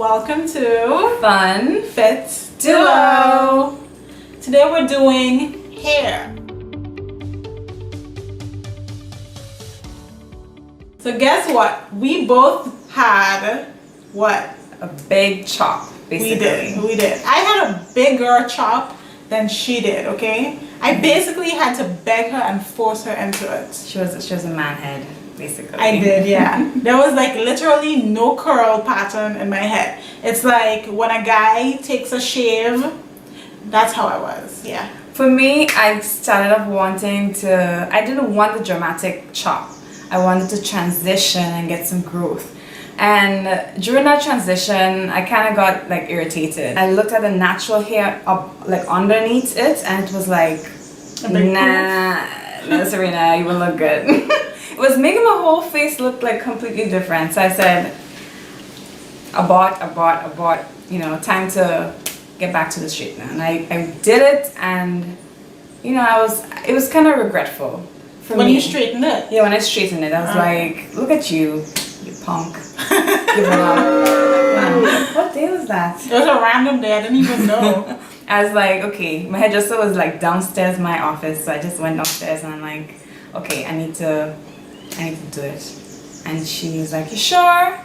Welcome to Fun Fit Duo. Today we're doing hair. So guess what? We both had what? A big chop, basically. We did. I had a bigger chop than she did, okay? I basically had to beg her and force her into it. She was a man head, basically. I did, yeah. There was like literally no curl pattern in my head. It's like when a guy takes a shave, that's how I was, yeah. For me, I started off wanting to, I didn't want the dramatic chop. I wanted to transition and get some growth. And during that transition, I kind of got like irritated. I looked at the natural hair up, like underneath it, and it was like, nah, Serena, you will look good. It was making my whole face look like completely different. So I said, abort, you know, time to get back to the straightener. And I did it, and you know, it was kind of regretful for me. When you straightened it? Yeah, when I straightened it, I was like, look at you, you punk. Give it up. Yeah. What day was that? It was a random day, I didn't even know. I was like, okay, my hairdresser was like downstairs in my office, so I just went downstairs and I'm like, okay, I need to do it. And she's like, you sure? I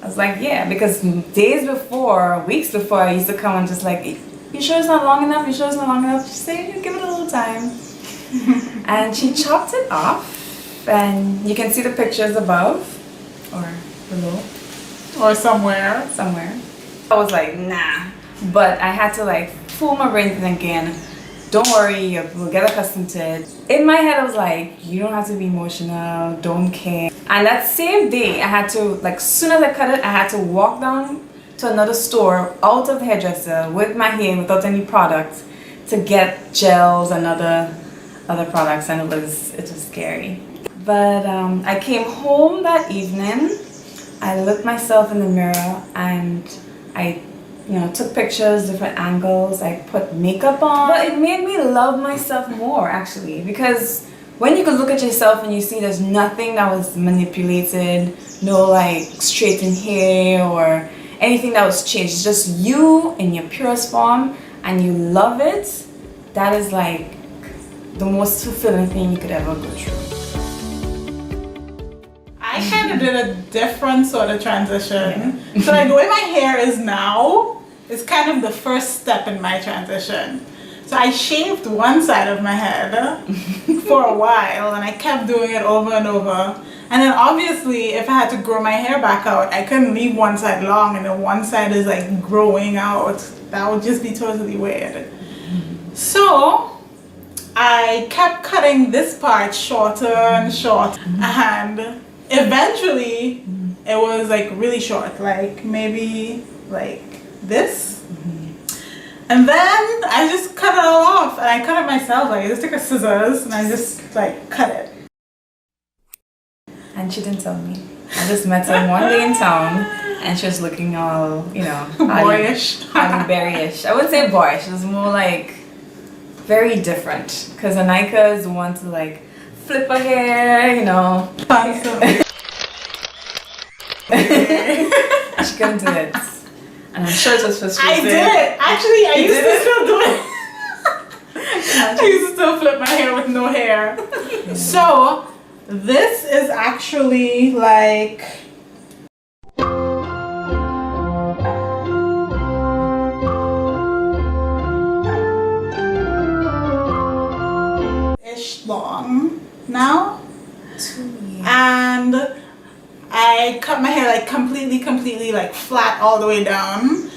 was like, yeah, because days before, weeks before, I used to come and just like, you sure it's not long enough? You sure it's not long enough? She said, give it a little time. And she chopped it off, and you can see the pictures above or below. Or somewhere. I was like, nah. But I had to like fool my brain thinking, don't worry, we'll get accustomed to it. In my head, I was like, you don't have to be emotional, don't care. And that same day, I had to, like, soon as I cut it, I had to walk down to another store out of the hairdresser with my hair without any products to get gels and other products, and it was scary. But I came home that evening. I looked myself in the mirror and I, you know, took pictures, different angles. I put makeup on. But it made me love myself more, actually, because when you can look at yourself and you see there's nothing that was manipulated, no like straightened hair or anything that was changed, it's just you in your purest form and you love it, that is like the most fulfilling thing you could ever go through. I kind of did a different sort of transition. Yeah. So like the way my hair is now is kind of the first step in my transition. So I shaved one side of my head for a while, and I kept doing it over and over. And then obviously if I had to grow my hair back out, I couldn't leave one side long and then one side is like growing out. That would just be totally weird. So I kept cutting this part shorter and shorter, and eventually it was like really short, like maybe like this. And then I just cut it all off, and I cut it myself. Like I just took a scissors and I just like cut it. And she didn't tell me. I just met her one day in town, and she was looking all, you know, boyish. Halle Berry-ish. I wouldn't say boyish. It was more like very different. Because Anika is the one to like flip her hair, you know. She couldn't do it. And I'm sure it was frustrating. I did it. Actually, I used to still do it. I used to still flip my hair with no hair. Yeah. So this is actually like ish long now. 2 years. And I cut my hair like completely like flat all the way down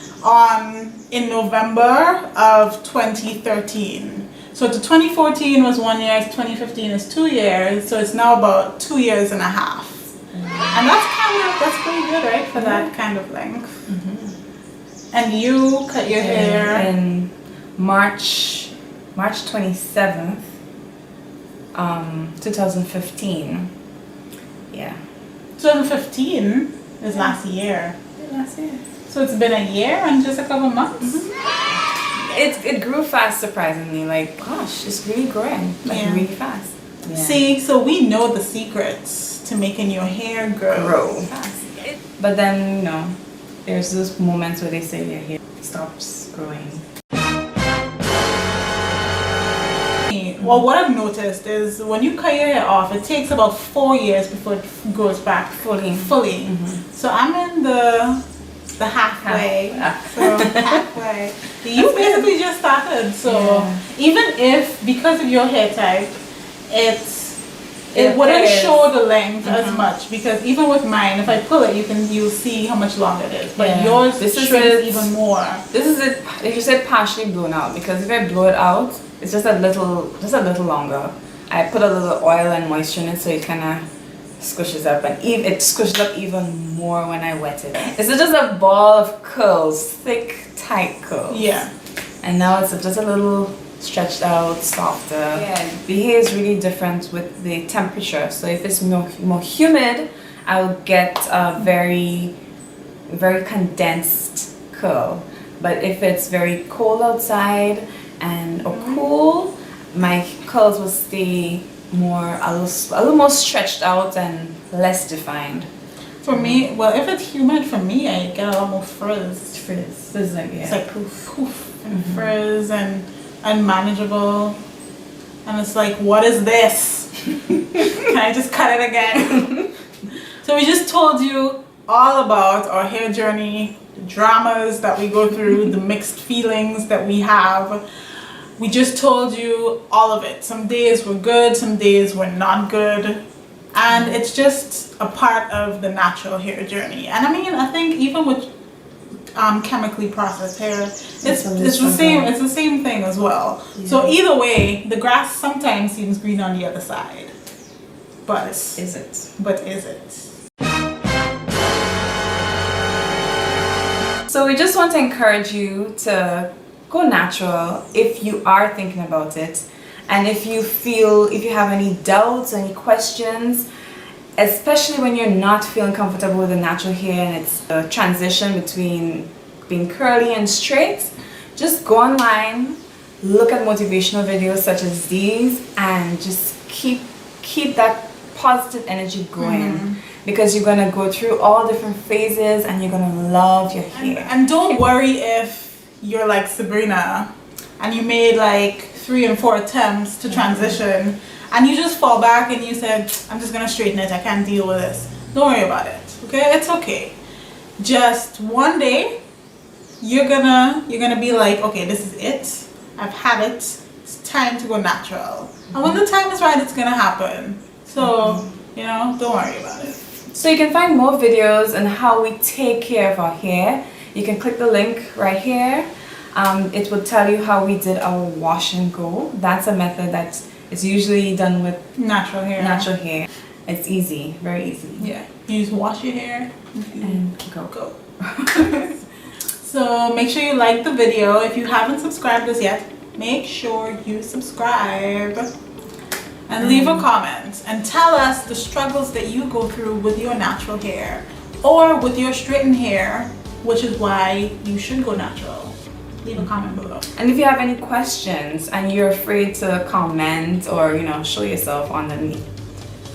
in November of 2013. So to 2014 was 1 year, 2015 is 2 years, so it's now about 2 years and a half. And that's pretty good, right, for that kind of length. And you cut your hair in March 27th, 2015. Yeah. 2015 is last year. Last year. So it's been a year and just a couple months? It grew fast, surprisingly. Like, gosh, it's really growing. Like, really fast. Yeah. See, so we know the secrets to making your hair grow fast. But then, you know, there's those moments where they say your hair stops growing. Well, what I've noticed is when you cut your hair off, it takes about 4 years before it grows back fully. So I'm in the halfway. So halfway. You basically just started. So even if, because of your hair type, it wouldn't show the length as much, because even with mine, if I pull it, you'll see how much longer it is. But yours shrinks even more. This is it. If you said partially blown out, because if I blow it out, it's just a little longer. I put a little oil and moisture in it, so it kind of squishes up, and it squishes up even more when I wet it. It's just a ball of curls, thick, tight curls. Yeah. And now it's just a little stretched out, softer. Yeah, the hair is really different with the temperature. So if it's more humid, I'll get a very, very condensed curl. But if it's very cold outside or cool, my curls will stay a little more stretched out and less defined. For me, well, if it's humid, for me, I get a lot more frizz. Frizz is like, It's like poof and frizz and unmanageable. And it's like, what is this? Can I just cut it again? So we just told you all about our hair journey, the dramas that we go through, the mixed feelings that we have. We just told you all of it. Some days were good, some days were not good. And it's just a part of the natural hair journey. And I mean, I think even with chemically processed hair, it's the same thing as well. Yeah. So either way, the grass sometimes seems green on the other side. But is it? So we just want to encourage you to go natural if you are thinking about it, and if you have any doubts, any questions, especially when you're not feeling comfortable with the natural hair and it's a transition between being curly and straight, just go online, look at motivational videos such as these, and just keep that positive energy going. Because you're going to go through all different phases and you're going to love your hair. And don't worry if you're like Sabrina and you made like 3 and 4 attempts to transition and you just fall back and you said, I'm just gonna straighten it, I can't deal with this. Don't worry about it, okay? It's okay. Just one day you're gonna be like, okay, this is it, I've had it, it's time to go natural. And when the time is right, it's gonna happen. So don't worry about it. So you can find more videos on how we take care of our hair. You can click the link right here. It will tell you how we did our wash and go. That's a method that is usually done with natural hair. It's easy, very easy. Yeah, you just wash your hair and go. So make sure you like the video. If you haven't subscribed us yet, make sure you subscribe. And leave a comment and tell us the struggles that you go through with your natural hair or with your straightened hair, which is why you should go natural. Leave a comment below. And if you have any questions and you're afraid to comment or show yourself on the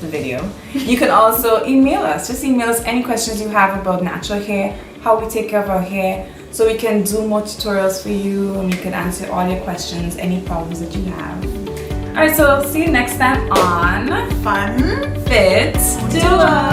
video, you can also email us. Just email us any questions you have about natural hair, how we take care of our hair, so we can do more tutorials for you and we can answer all your questions, any problems that you have. Alright, so see you next time on Fun Fit Duo.